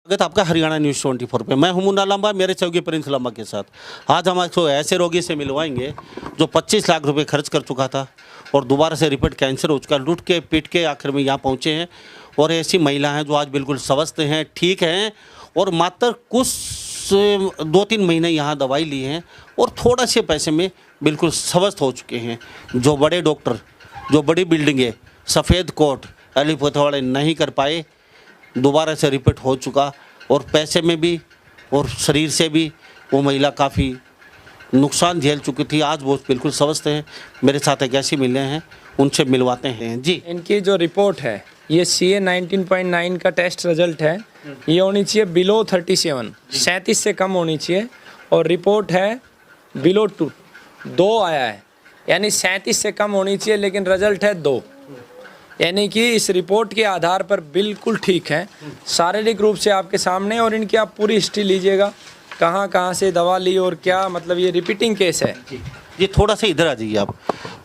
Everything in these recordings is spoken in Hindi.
स्वागत आपका हरियाणा न्यूज़ 24 पे। मैं हूं मुन्ना लांबा, मेरे सहयोगी प्रिंस लांबा के साथ। आज हम आपको ऐसे रोगी से मिलवाएंगे जो 25 लाख रुपए खर्च कर चुका था और दोबारा से रिपीट कैंसर हो चुका, लूट के पीट के आखिर में यहाँ पहुँचे हैं। और ऐसी महिला हैं जो आज बिल्कुल स्वस्थ हैं, ठीक हैं और मात्र कुछ 2-3 महीने यहाँ दवाई ली हैं और थोड़ा से पैसे में बिल्कुल स्वस्थ हो चुके हैं। जो बड़े डॉक्टर, जो बड़ी बिल्डिंगें, सफ़ेद कोट, एलोपैथी वाले नहीं कर पाए, दोबारा से रिपीट हो चुका और पैसे में भी और शरीर से भी वो महिला काफ़ी नुकसान झेल चुकी थी। आज वो बिल्कुल स्वस्थ हैं। मेरे साथ एक ऐसी मिले हैं, उनसे मिलवाते हैं। जी, इनकी जो रिपोर्ट है ये CA 19.9 का टेस्ट रिजल्ट है। ये होनी चाहिए बिलो 37, 37 से कम होनी चाहिए और रिपोर्ट है बिलो 2 आया है, यानी 37 से कम होनी चाहिए लेकिन रिजल्ट है 2, यानी कि इस रिपोर्ट के आधार पर बिल्कुल ठीक है शारीरिक रूप से आपके सामने। और इनकी आप पूरी हिस्ट्री लीजिएगा, कहाँ कहाँ से दवा ली और क्या, मतलब ये रिपीटिंग केस है। जी थोड़ा सा इधर आ जाइए आप।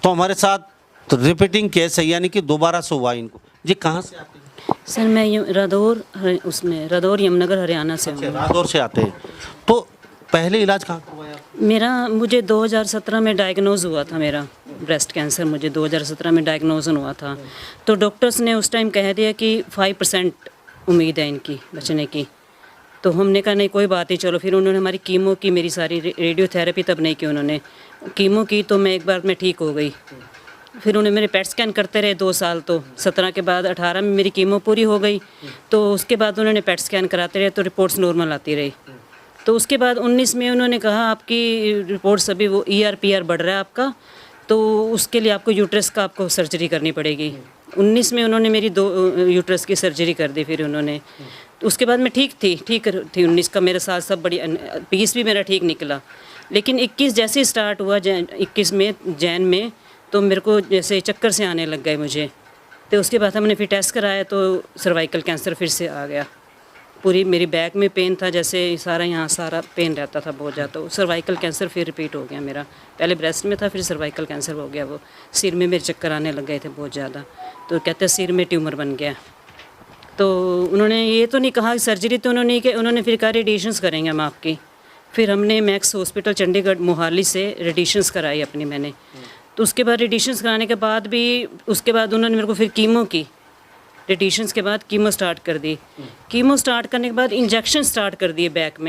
तो हमारे साथ रिपीटिंग केस है, यानी कि दोबारा से हुआ इनको। जी कहाँ से आते हैं? सर मैं रदौर यमुनानगर हरियाणा से हूँ। रादौर से आते हैं। तो पहले इलाज कहाँ करवाया? मुझे 2017 में डायग्नोज हुआ था मेरा ब्रेस्ट कैंसर। मुझे 2017 में डायग्नोज हुआ था। तो डॉक्टर्स ने उस टाइम कह दिया कि 5% उम्मीद है इनकी बचने की। तो हमने कहा नहीं कोई बात नहीं, चलो। फिर उन्होंने हमारी कीमो की, मेरी सारी रेडियोथेरेपी तब नहीं की उन्होंने, कीमो की। तो मैं एक बार में ठीक हो गई। फिर उन्हें मेरे पेट स्कैन करते रहे 2 साल। तो 17 के बाद 18 में मेरी कीमो पूरी हो गई। तो उसके बाद उन्होंने पेट स्कैन कराते रहे तो रिपोर्ट्स नॉर्मल आती रही। तो उसके बाद 19 में उन्होंने कहा आपकी रिपोर्ट्स अभी वो ER-PR बढ़ रहा है आपका, तो उसके लिए आपको यूट्रस का आपको सर्जरी करनी पड़ेगी। 19 में उन्होंने मेरी 2 यूट्रस की सर्जरी कर दी। फिर उन्होंने, उसके बाद मैं ठीक थी 19 का मेरे साथ सब बड़ी, पीस भी मेरा ठीक निकला। लेकिन 21 जैसे स्टार्ट हुआ 21 में जैन में, तो मेरे को जैसे चक्कर से आने लग गए मुझे। तो उसके बाद हमने फिर टेस्ट कराया तो सर्वाइकल कैंसर फिर से आ गया। पूरी मेरी बैक में पेन था, जैसे सारा यहाँ सारा पेन रहता था बहुत ज़्यादा। तो सर्वाइकल कैंसर फिर रिपीट हो गया मेरा। पहले ब्रेस्ट में था, फिर सर्वाइकल कैंसर हो गया। वो सिर में मेरे चक्कर आने लग गए थे बहुत ज़्यादा। तो कहते सिर में ट्यूमर बन गया। तो उन्होंने ये तो नहीं कहा सर्जरी, तो उन्होंने कि उन्होंने फिर कहा रेडिएशंस करेंगे हम आपकी। फिर हमने मैक्स हॉस्पिटल चंडीगढ़ मोहाली से रेडिएशंस कराई अपनी मैंने। तो उसके बाद रेडिएशंस कराने के बाद भी, उसके बाद उन्होंने मेरे को फिर कीमो की। रेडिएशंस के बाद कीमो स्टार्ट कर दी। कीमो स्टार्ट करने के बाद इंजेक्शन स्टार्ट कर दिए बैक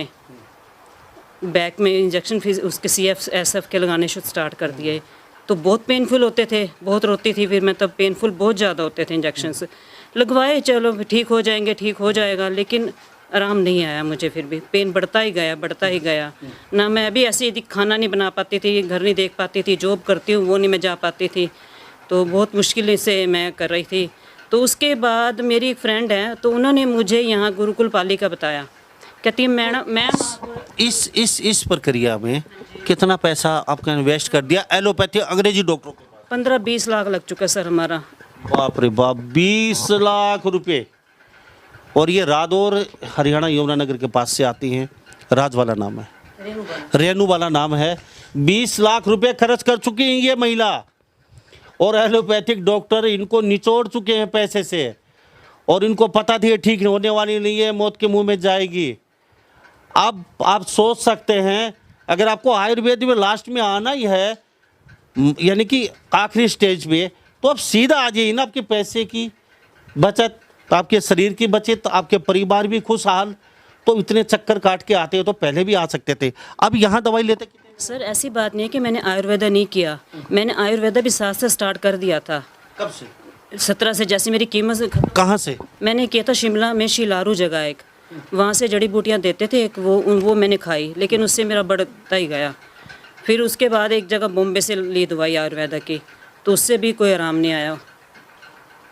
में इंजेक्शन। फिर उसके CF-SF के लगाने स्टार्ट कर दिए। तो बहुत पेनफुल होते थे, बहुत रोती थी फिर मैं तब। पेनफुल बहुत ज़्यादा होते थे इंजेक्शंस। लगवाए, चलो ठीक हो जाएंगे, ठीक हो जाएगा, लेकिन आराम नहीं आया मुझे। फिर भी पेन बढ़ता ही गया ना। मैं अभी ऐसे ही खाना नहीं बना पाती थी, घर नहीं देख पाती थी, जॉब करती हूँ वो नहीं मैं जा पाती थी। तो बहुत मुश्किल से मैं कर रही थी। तो उसके बाद मेरी एक फ्रेंड है, तो उन्होंने मुझे यहाँ गुरुकुल पाली का बताया। कहती है मैम इस प्रक्रिया में कितना पैसा आपने इन्वेस्ट कर दिया एलोपैथी अंग्रेजी डॉक्टरों के पास? 15-20 लाख लग चुका सर हमारा। बाप रे बाप, 20 लाख रुपए। और ये रादौर हरियाणा यमुनानगर के पास से आती हैं। राज वाला नाम है, रेनू वाला नाम है। 20 लाख रुपए खर्च कर चुकी हैं ये महिला और एलोपैथिक डॉक्टर इनको निचोड़ चुके हैं पैसे से। और इनको पता थी ठीक होने वाली नहीं है, मौत के मुंह में जाएगी। अब आप सोच सकते हैं, अगर आपको आयुर्वेद में लास्ट में आना ही है, यानी कि आखिरी स्टेज पे, तो आप सीधा आ जाइए ना। आपके पैसे की बचत, आपके शरीर की बचत, आपके परिवार भी खुशहाल। तो इतने चक्कर काट के आते हो तो पहले भी आ सकते थे। अब यहाँ दवाई लेते सर ऐसी बात नहीं है कि मैंने आयुर्वेदा नहीं किया। मैंने आयुर्वेदा भी 7 से स्टार्ट कर दिया था। कब से? 17 से। जैसे मेरी कीमत कहाँ से? मैंने किया था शिमला में, शिलारू जगह एक, वहाँ से जड़ी बूटियाँ देते थे एक, वो मैंने खाई, लेकिन उससे मेरा बढ़ता ही गया। फिर उसके बाद एक जगह बॉम्बे से ली दवाई आयुर्वेदा की, तो उससे भी कोई आराम नहीं आया।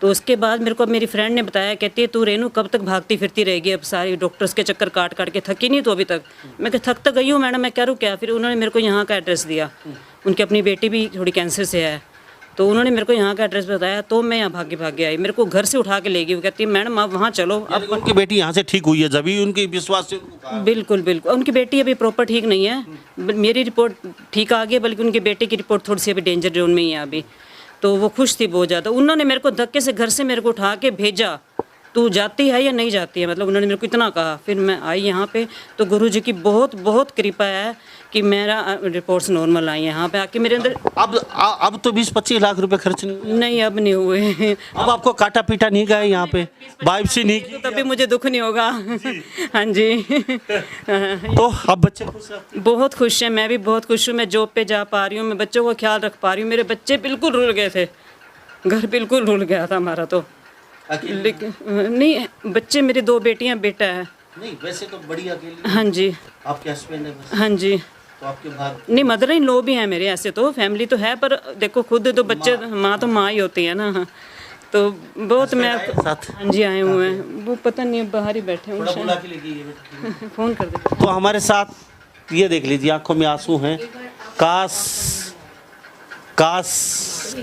तो उसके बाद मेरे को मेरी फ्रेंड ने बताया, कहती है तू रेनू कब तक भागती फिरती रहेगी, अब सारी डॉक्टर्स के चक्कर काट के थकी नहीं तो अभी तक। मैं कहा थक तो गई हूँ मैडम, मैं करूँ क्या। फिर उन्होंने मेरे को यहाँ का एड्रेस दिया। उनकी अपनी बेटी भी थोड़ी कैंसर से है, तो उन्होंने मेरे को यहाँ का एड्रेस बताया। तो मैं यहाँ भागे आई। मेरे को घर से उठा के ले गई। वो कहती है मैडम आप वहाँ चलो। अब उनकी बेटी यहाँ से ठीक हुई है जब ही उनकी विश्वास से? बिल्कुल। उनकी बेटी अभी प्रॉपर ठीक नहीं है। मेरी रिपोर्ट ठीक आ गई, बल्कि उनकी बेटी की रिपोर्ट थोड़ी सी अभी डेंजर जोन में ही है अभी। तो वो खुश थी बहुत ज़्यादा। उन्होंने मेरे को धक्के से घर से मेरे को उठा के भेजा। तू जाती है या नहीं जाती है, मतलब उन्होंने मेरे को इतना कहा। फिर मैं आई यहाँ पे तो गुरुजी की बहुत बहुत कृपा है कि मेरा रिपोर्ट्स नॉर्मल आई यहाँ पे आके मेरे अंदर। अब तो 20-25 लाख रुपए खर्च नहीं, नहीं अब नहीं हुए। अब आपको काटा पीटा नहीं गया यहाँ पे, बायोप्सी नहीं की, तो तभी मुझे दुख नहीं होगा। हाँ जी। तो अब बच्चे खुश हैं? बहुत खुश है, मैं भी बहुत खुश हूँ। मैं जॉब पे जा पा रही हूँ, मैं बच्चों का ख्याल रख पा रही हूँ। मेरे बच्चे बिल्कुल रुल गए थे, घर बिल्कुल रुल गया था हमारा तो। लेकिन नहीं, बच्चे मेरी 2 बेटियां बेटा है। नहीं वैसे तो बड़ी अकेली। हाँ जी। आपके हस्बैंड है बस? हाँ जी। तो आपके बाहर नहीं, मदर इन लॉ भी है मेरे, ऐसे तो फैमिली तो है, पर देखो खुद तो बच्चे, माँ तो माँ ही होती है ना। तो बहुत मैं साथ हाँ जी आए हुए हैं, वो पता नहीं बाहर ही बैठे हैं बुला के लेके ये बेटा। फ़ोन कर दे। तो हमारे साथ ये देख लीजिए, आंखों में आंसू हैं। काश काश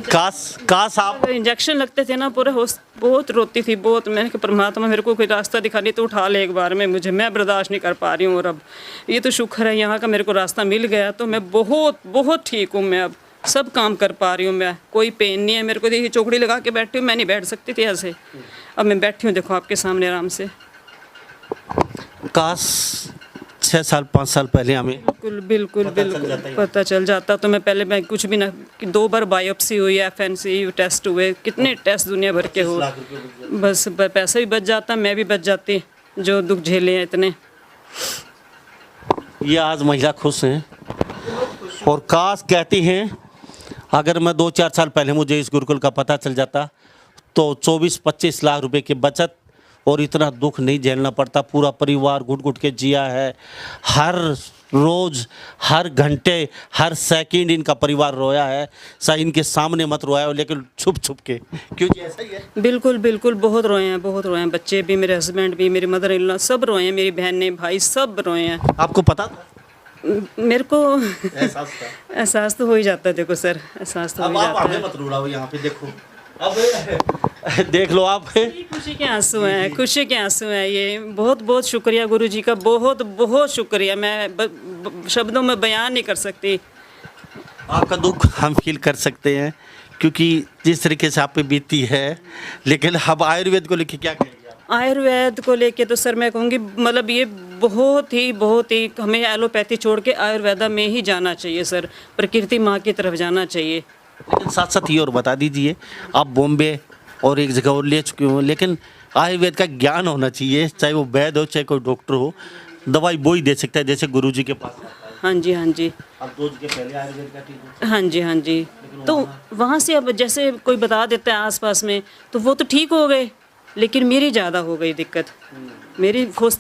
काश काश आप इंजेक्शन लगते थे ना पूरे बहुत रोती थी बहुत। मैंने कहा परमात्मा मेरे को कोई रास्ता दिखा नहीं तो उठा ले एक बार में मुझे, मैं बर्दाश्त नहीं कर पा रही हूँ। और अब ये तो शुक्र है यहाँ का मेरे को रास्ता मिल गया, तो मैं बहुत बहुत ठीक हूँ। मैं अब सब काम कर पा रही हूँ, मैं कोई पेन नहीं है मेरे को। देखिए चौकड़ी लगा के बैठी हूँ, मैं नहीं बैठ सकती थी ऐसे, अब मैं बैठी हूँ देखो आपके सामने आराम से। काश 6 साल 5 साल पहले हमें बिल्कुल बिल्कुल बिल्कुल पता चल जाता तो मैं पहले, मैं कुछ भी ना, 2 बार बायोप्सी हुई, FNC टेस्ट हुए, कितने टेस्ट दुनिया भर के हो, बस पैसा भी बच जाता, मैं भी बच जाती, जो दुख झेले हैं इतने। ये आज महिला खुश हैं और काश कहती हैं अगर मैं 2-4 साल पहले मुझे इस गुरुकुल का पता चल जाता तो 24-25 लाख रुपए की बचत और इतना दुख नहीं झेलना पड़ता। पूरा परिवार घुट घुट के जिया है, हर रोज़ हर घंटे हर सेकंड इनका परिवार रोया है। सही इनके सामने मत रोया हो, लेकिन छुप छुप के, क्योंकि ऐसा ही है। बिल्कुल बिल्कुल बहुत रोए हैं, बहुत रोए हैं, बच्चे भी, मेरे हस्बैंड भी, मेरी मदर इन लॉ सब रोए हैं, मेरी बहनें भाई सब रोए हैं। आपको पता था? मेरे को एहसास था? एहसास तो हो ही जाता है, देखो सर एहसास तो हो अब ही आप जाता हमें है। मत रुलाओ, यहाँ पे देखो, अब देख लो आप। खुशी के आंसू हैं, खुशी के आंसू हैं ये। बहुत बहुत शुक्रिया गुरुजी का, बहुत बहुत शुक्रिया, मैं शब्दों में बयान नहीं कर सकती। आपका दुख हम फील कर सकते हैं क्योंकि जिस तरीके से आप पे बीती है। लेकिन अब आयुर्वेद को लेके क्या कहेंगे आप? आयुर्वेद को लेके तो सर मैं कहूँगी, मतलब ये बहुत ही हमें एलोपैथी छोड़ के आयुर्वेदा में ही जाना चाहिए सर, प्रकृति माँ की तरफ जाना चाहिए। लेकिन साथ साथ ये और बता दीजिए, आप बॉम्बे और एक जगह और ले चुके हो, लेकिन आयुर्वेद का ज्ञान होना चाहिए, चाहे वो वैद्य हो चाहे कोई डॉक्टर हो, दवाई वो ही दे सकता है जैसे गुरुजी के पास आता है। हाँ जी हाँ जी। अब 2 के पहले आयुर्वेद का ठीक हाँ जी हाँ जी। तो वहाँ से अब जैसे कोई बता देता है आसपास में तो वो तो ठीक हो गए, लेकिन मेरी ज़्यादा हो गई दिक्कत, मेरी 4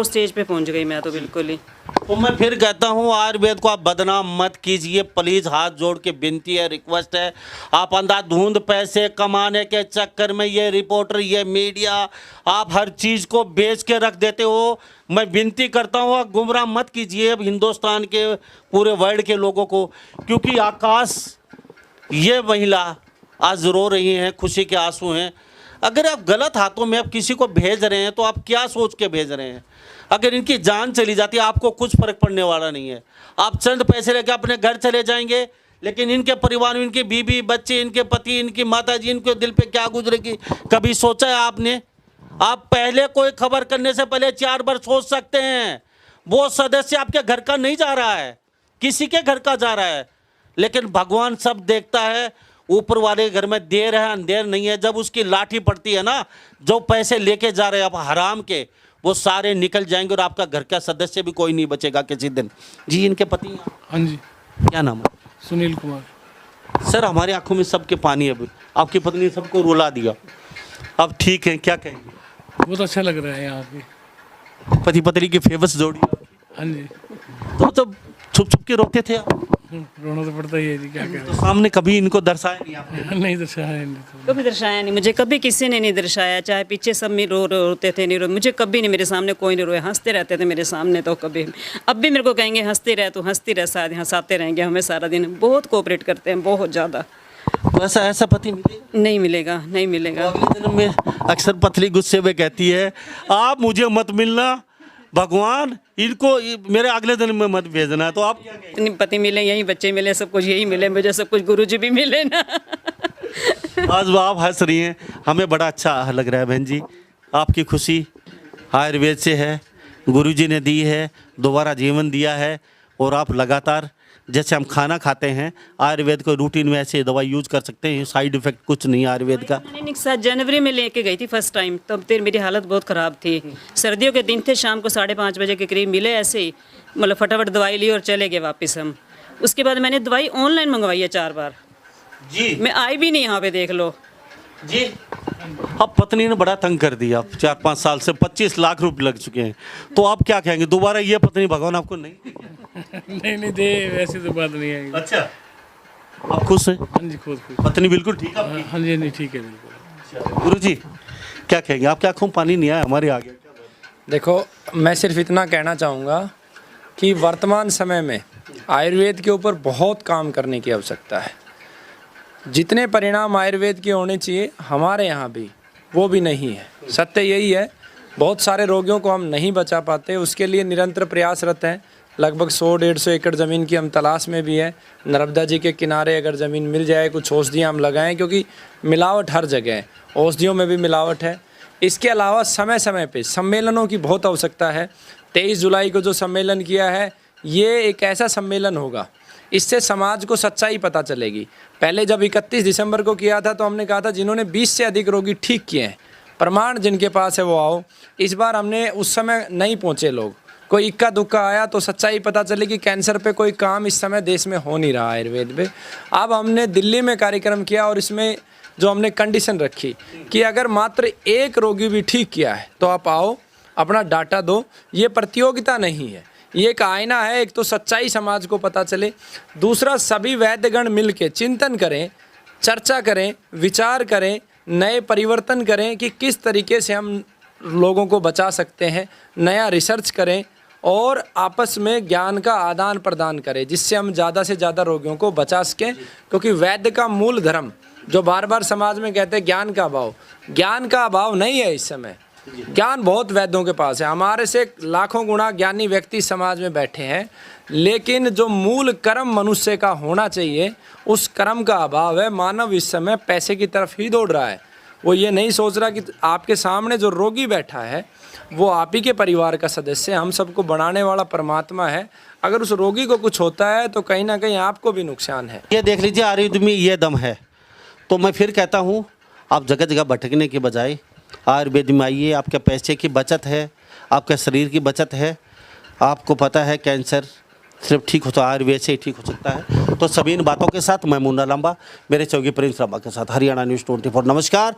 स्टेज पे पहुँच गई मैं तो बिल्कुल ही। तो मैं फिर कहता हूँ आयुर्वेद को आप बदनाम मत कीजिए प्लीज़, हाथ जोड़ के विनती है, रिक्वेस्ट है। आप अंधाधुंध पैसे कमाने के चक्कर में ये रिपोर्टर, ये मीडिया, आप हर चीज़ को बेच के रख देते हो। मैं विनती करता हूँ आप गुमराह मत कीजिए अब हिंदुस्तान के पूरे वर्ल्ड के लोगों को, क्योंकि आकाश ये महिला आज रो रही हैं, खुशी के आंसू हैं। अगर आप गलत हाथों में आप किसी को भेज रहे हैं तो आप क्या सोच के भेज रहे हैं? अगर इनकी जान चली जाती है आपको कुछ फर्क पड़ने वाला नहीं है, आप चंद पैसे लेके अपने घर चले जाएंगे, लेकिन इनके परिवार में इनकी बीवी बच्चे, इनके पति, इनकी माताजी, इनके दिल पे क्या गुजरेगी, कभी सोचा है आपने? आप पहले कोई खबर करने से पहले 4 बार सोच सकते हैं। वो सदस्य आपके घर का नहीं जा रहा है, किसी के घर का जा रहा है, लेकिन भगवान सब देखता है। ऊपर वाले घर में देर है अंधेर नहीं है। जब उसकी लाठी पड़ती है ना, जो पैसे लेके जा रहे हैं आप हराम के, वो सारे निकल जाएंगे और आपका घर का सदस्य भी कोई नहीं बचेगा किसी दिन। जी इनके पति हैं? हाँ जी। क्या नाम है? सुनील कुमार। सर हमारी आंखों में सबके पानी है, अभी आपकी पत्नी ने सबको रुला दिया, अब ठीक है, क्या कहेंगे? बहुत अच्छा लग रहा है यहाँ पे। पति पत्नी की फेमस जोड़ी। हाँ जी। तो जब छुप छुप के रोते थे आप, रोना तो पड़ता ही है जी, क्या करें। तो सामने कभी इनको दर्शाया नहीं आपने? नहीं दर्शाया नहीं तो। कभी दर्शाया नहीं मुझे, कभी किसी ने नहीं दर्शाया, चाहे पीछे सब में रोते थे, नहीं रो, मुझे कभी नहीं, मेरे सामने कोई नहीं रोया, हंसते रहते थे मेरे सामने। तो कभी अब भी मेरे को कहेंगे हंसते रह, तो हंसती रह, शायद हंसाते रहेंगे हमें सारा दिन। बहुत कोऑपरेट करते हैं, बहुत ज़्यादा। तो ऐसा पति मिलेगा? नहीं मिलेगा, नहीं मिलेगा। अगले जन्म में अक्सर पतली गुस्से में कहती है आप मुझे मत मिलना, भगवान इनको मेरे अगले जन्म में मत भेजना। तो आप क्या कहेंगे? इतनी पति मिले, यही बच्चे मिले, सब कुछ यही मिले मुझे, सब कुछ गुरुजी भी मिले ना। आज वो आप हंस रही हैं, हमें बड़ा अच्छा लग रहा है बहन जी। आपकी खुशी आयुर्वेद से है, गुरुजी ने दी है, दोबारा जीवन दिया है और आप लगातार जैसे हम खाना खाते हैं आयुर्वेद को रूटीन में ऐसे दवाई यूज कर सकते हैं, साइड इफेक्ट कुछ नहीं आयुर्वेद का। मैंने 7 जनवरी में लेके गई थी फर्स्ट टाइम, तब तो मेरी हालत बहुत ख़राब थी। सर्दियों के दिन थे, शाम को 5:30 बजे के करीब मिले, ऐसे ही मतलब फटाफट दवाई ली और चले गए वापस हम। उसके बाद मैंने दवाई ऑनलाइन मंगवाई है 4 बार जी। मैं आई भी नहीं यहाँ पे, देख लो जी। अब पत्नी ने बड़ा तंग कर दिया, 4-5 साल से 25 लाख रुपए लग चुके हैं, तो आप क्या कहेंगे? दोबारा ये पत्नी भगवान आपको नहीं? नहीं दे, वैसी तो बात नहीं है। अच्छा, आप खुश हैं? हाँ जी, खुद पत्नी बिल्कुल ठीक है आपकी? हाँ जी, नहीं ठीक है बिल्कुल। गुरुजी क्या कहेंगे? आपके आंखों में पानी नहीं आया हमारे आगे? देखो, मैं सिर्फ इतना कहना चाहूँगा कि वर्तमान समय में आयुर्वेद के ऊपर बहुत काम करने की आवश्यकता है। जितने परिणाम आयुर्वेद के होने चाहिए हमारे यहाँ भी वो भी नहीं है। सत्य यही है, बहुत सारे रोगियों को हम नहीं बचा पाते, उसके लिए निरंतर प्रयासरत हैं। लगभग 100-150 एकड़ ज़मीन की हम तलाश में भी है। नर्मदा जी के किनारे अगर ज़मीन मिल जाए, कुछ औषधियाँ हम लगाएं, क्योंकि मिलावट हर जगह है, औषधियों में भी मिलावट है। इसके अलावा समय समय पे सम्मेलनों की बहुत आवश्यकता है। 23 जुलाई को जो सम्मेलन किया है, ये एक ऐसा सम्मेलन होगा, इससे समाज को सच्चाई पता चलेगी। पहले जब 31 दिसंबर को किया था तो हमने कहा था जिन्होंने 20 से अधिक रोगी ठीक किए हैं, प्रमाण जिनके पास है वो आओ। इस बार हमने उस समय नहीं पहुँचे लोग, कोई इक्का दुक्का आया तो सच्चाई पता चली कि कैंसर पे कोई काम इस समय देश में हो नहीं रहा आयुर्वेद पे। अब हमने दिल्ली में कार्यक्रम किया और इसमें जो हमने कंडीशन रखी कि अगर मात्र एक रोगी भी ठीक किया है तो आप आओ, अपना डाटा दो। ये प्रतियोगिता नहीं है, ये एक आईना है। एक तो सच्चाई समाज को पता चले, दूसरा सभी वैद्यगण मिल के चिंतन करें, चर्चा करें, विचार करें, नए परिवर्तन करें कि किस तरीके से हम लोगों को बचा सकते हैं। नया रिसर्च करें और आपस में ज्ञान का आदान प्रदान करें, जिससे हम ज़्यादा से ज़्यादा रोगियों को बचा सकें। क्योंकि वैद्य का मूल धर्म, जो बार बार समाज में कहते हैं ज्ञान का अभाव, ज्ञान का अभाव नहीं है। इस समय ज्ञान बहुत वैद्यों के पास है, हमारे से लाखों गुना ज्ञानी व्यक्ति समाज में बैठे हैं, लेकिन जो मूल कर्म मनुष्य का होना चाहिए उस कर्म का अभाव है। मानव इस समय पैसे की तरफ ही दौड़ रहा है, वो ये नहीं सोच रहा कि आपके सामने जो रोगी बैठा है वो आप ही के परिवार का सदस्य, हम सबको बनाने वाला परमात्मा है। अगर उस रोगी को कुछ होता है तो कहीं ना कहीं आपको भी नुकसान है। ये देख लीजिए, आयुर्वेद में ये दम है। तो मैं फिर कहता हूँ, आप जगह जगह भटकने के बजाय आयुर्वेद में आइए। आपके पैसे की बचत है, आपके शरीर की बचत है। आपको पता है कैंसर सिर्फ ठीक होता आयुर्वेद से ही ठीक हो सकता है। तो सभी इन बातों के साथ मैं मुन्ना लांबा, मेरे चौकी प्रिंस लांबा के साथ, हरियाणा न्यूज़ 24। नमस्कार।